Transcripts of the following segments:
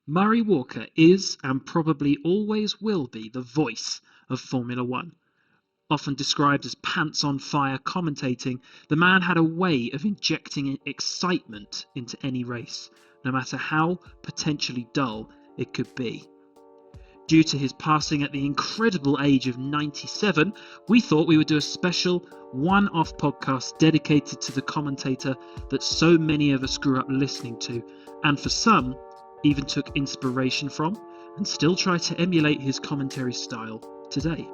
Murray Walker is and probably always will be the voice of Formula One. Often described as pants on fire commentating, the man had a way of injecting excitement into any race, no matter how potentially dull it could be. Due to his passing at the incredible age of 97, we thought we would do a special one-off podcast dedicated to the commentator that so many of us grew up listening to, and for some, even took inspiration from, and still try to emulate his commentary style today.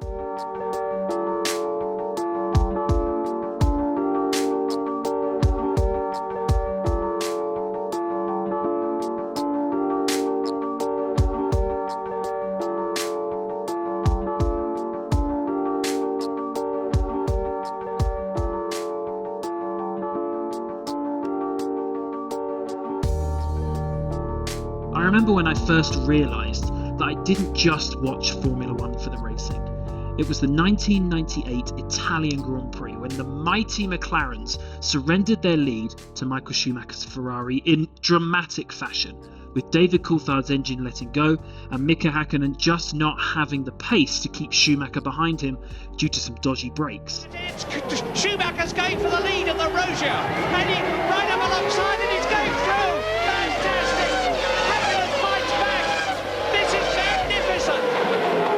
I remember when I first realised that I didn't just watch Formula One for the racing. It was the 1998 Italian Grand Prix when the mighty McLarens surrendered their lead to Michael Schumacher's Ferrari in dramatic fashion, with David Coulthard's engine letting go and Mika Hakkinen just not having the pace to keep Schumacher behind him due to some dodgy brakes. Schumacher's going for the lead in the Rosia, heading right up alongside and he's going through. Fantastic! Hakkinen fights back. This is magnificent.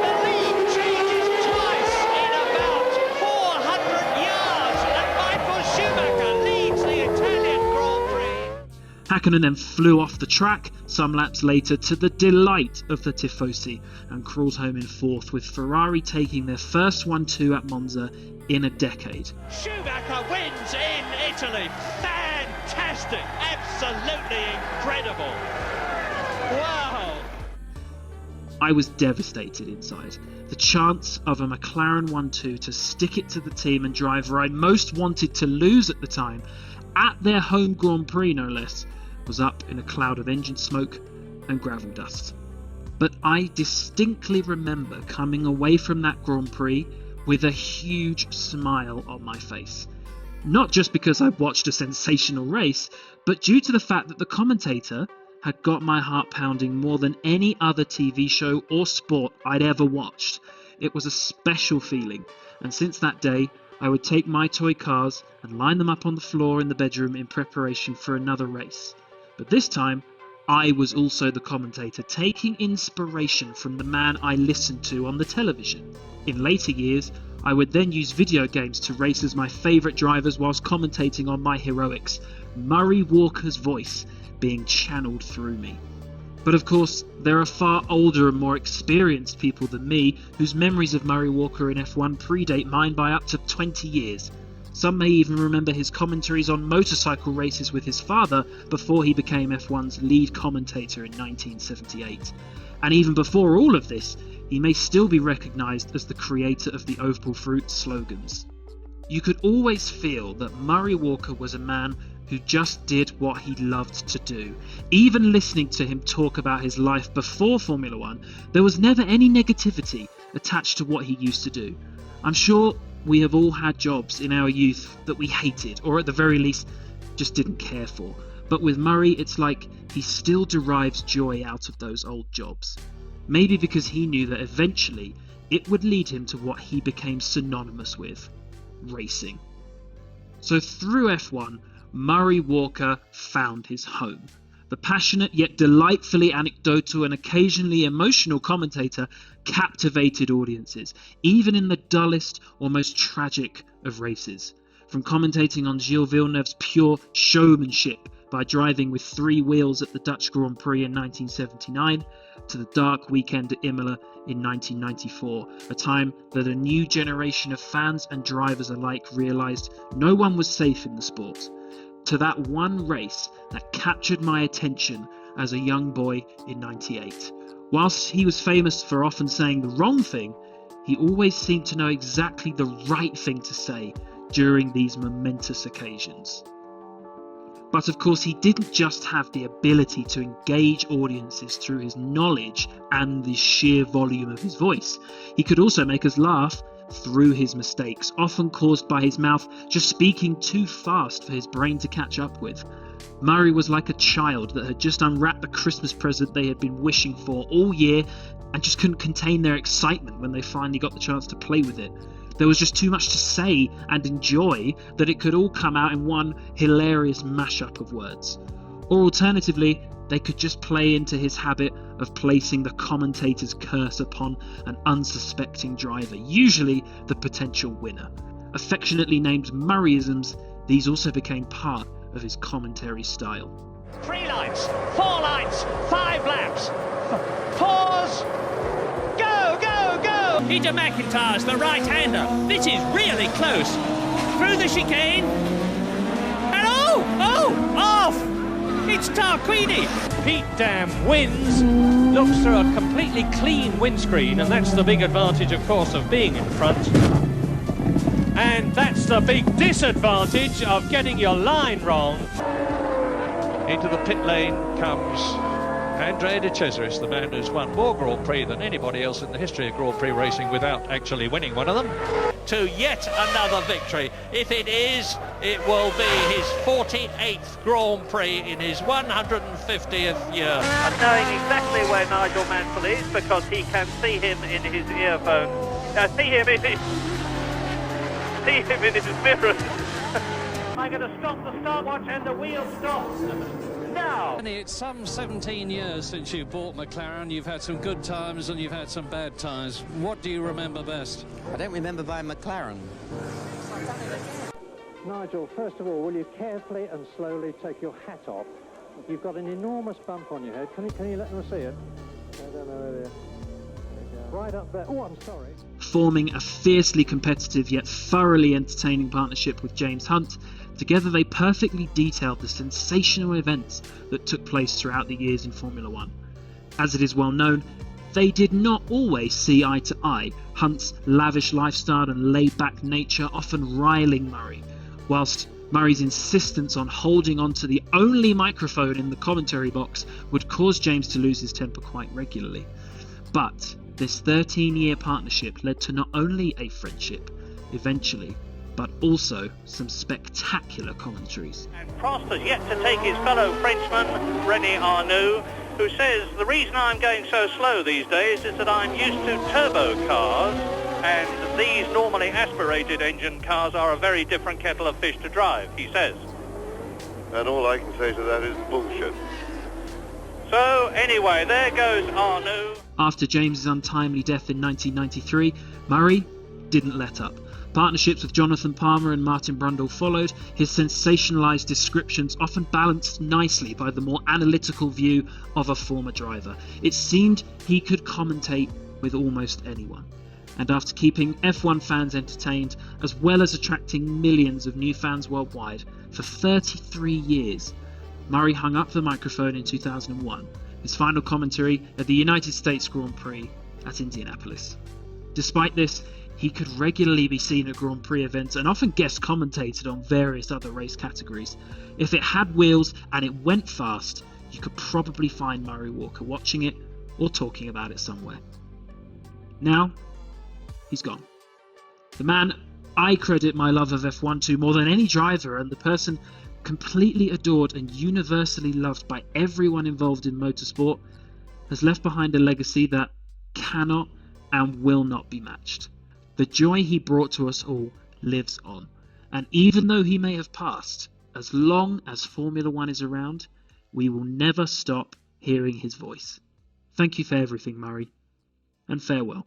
The lead changes twice in about 400 yards and Michael Schumacher leads the Italian Grand Prix. Hakkinen then flew off the track some laps later to the delight of the Tifosi and crawled home in fourth, with Ferrari taking their first 1-2 at Monza in a decade. Schumacher wins in Italy. Fantastic. Absolutely incredible. Wow. I was devastated inside. The chance of a McLaren 1-2 to stick it to the team and driver I most wanted to lose at the time, at their home Grand Prix no less, was up in a cloud of engine smoke and gravel dust. But I distinctly remember coming away from that Grand Prix with a huge smile on my face. Not just because I'd watched a sensational race, but due to the fact that the commentator had got my heart pounding more than any other TV show or sport I'd ever watched. It was a special feeling, and since that day, I would take my toy cars and line them up on the floor in the bedroom in preparation for another race. But this time, I was also the commentator, taking inspiration from the man I listened to on the television. In later years, I would then use video games to race as my favourite drivers whilst commentating on my heroics, Murray Walker's voice being channeled through me. But of course, there are far older and more experienced people than me whose memories of Murray Walker in F1 predate mine by up to 20 years. Some may even remember his commentaries on motorcycle races with his father before he became F1's lead commentator in 1978. And even before all of this, he may still be recognised as the creator of the Oval Fruit slogans. You could always feel that Murray Walker was a man who just did what he loved to do. Even listening to him talk about his life before Formula One, there was never any negativity attached to what he used to do. I'm sure we have all had jobs in our youth that we hated, or at the very least, just didn't care for. But with Murray, it's like he still derives joy out of those old jobs. Maybe because he knew that eventually it would lead him to what he became synonymous with: racing. So through F1, Murray Walker found his home. The passionate yet delightfully anecdotal and occasionally emotional commentator captivated audiences, even in the dullest or most tragic of races. From commentating on Gilles Villeneuve's pure showmanship by driving with 3 wheels at the Dutch Grand Prix in 1979, to the dark weekend at Imola in 1994, a time that a new generation of fans and drivers alike realised no one was safe in the sport, to that one race that captured my attention as a young boy in '98. Whilst he was famous for often saying the wrong thing, he always seemed to know exactly the right thing to say during these momentous occasions. But of course, he didn't just have the ability to engage audiences through his knowledge and the sheer volume of his voice. He could also make us laugh through his mistakes, often caused by his mouth just speaking too fast for his brain to catch up with. Murray was like a child that had just unwrapped the Christmas present they had been wishing for all year and just couldn't contain their excitement when they finally got the chance to play with it. There was just too much to say and enjoy that it could all come out in one hilarious mashup of words. Or alternatively, they could just play into his habit of placing the commentator's curse upon an unsuspecting driver, usually the potential winner. Affectionately named Murrayisms, these also became part of his commentary style. 3 lines, 4 lines, 5 laps. Pause. Go, go, go. Peter McIntyre's the right-hander. This is really close. Through the chicane. And off. It's Tarquini. Pete Dam wins. Looks through a completely clean windscreen, and that's the big advantage, of course, of being in front. And that's the big disadvantage of getting your line wrong. Into the pit lane comes Andrea De Cesaris, the man who's won more Grand Prix than anybody else in the history of Grand Prix racing without actually winning one of them, to yet another victory. If it is, it will be his 48th Grand Prix in his 150th year. And knowing exactly where Nigel Mansell is, because he can see him in his earphone. See him in his mirrors. I'm going to stop the stopwatch and the wheel stops. Now. It's some 17 years since you bought McLaren. You've had some good times and you've had some bad times. What do you remember best? I don't remember buying McLaren. Nigel, first of all, will you carefully and slowly take your hat off? You've got an enormous bump on your head. Can you let them see it? I don't know where they are. Right up there. Oh, I'm sorry. Forming a fiercely competitive yet thoroughly entertaining partnership with James Hunt, together they perfectly detailed the sensational events that took place throughout the years in Formula One. As it is well known, they did not always see eye to eye, Hunt's lavish lifestyle and laid-back nature often riling Murray, whilst Murray's insistence on holding on to the only microphone in the commentary box would cause James to lose his temper quite regularly. But this 13-year partnership led to not only a friendship, eventually, but also some spectacular commentaries. And Prost has yet to take his fellow Frenchman, René Arnoux, who says, the reason I'm going so slow these days is that I'm used to turbo cars, and these normally aspirated engine cars are a very different kettle of fish to drive, he says. And all I can say to that is bullshit. So anyway, there goes Arnoux. After James's untimely death in 1993, Murray didn't let up. Partnerships with Jonathan Palmer and Martin Brundle followed, his sensationalised descriptions often balanced nicely by the more analytical view of a former driver. It seemed he could commentate with almost anyone. And after keeping F1 fans entertained, as well as attracting millions of new fans worldwide, for 33 years, Murray hung up the microphone in 2001, his final commentary at the United States Grand Prix at Indianapolis. Despite this, he could regularly be seen at Grand Prix events and often guest commentated on various other race categories. If it had wheels and it went fast, you could probably find Murray Walker watching it or talking about it somewhere. Now, he's gone. The man I credit my love of F1 to more than any driver, and the person completely adored and universally loved by everyone involved in motorsport, has left behind a legacy that cannot and will not be matched. The joy he brought to us all lives on, and even though he may have passed, as long as Formula One is around, we will never stop hearing his voice. Thank you for everything, Murray, and farewell.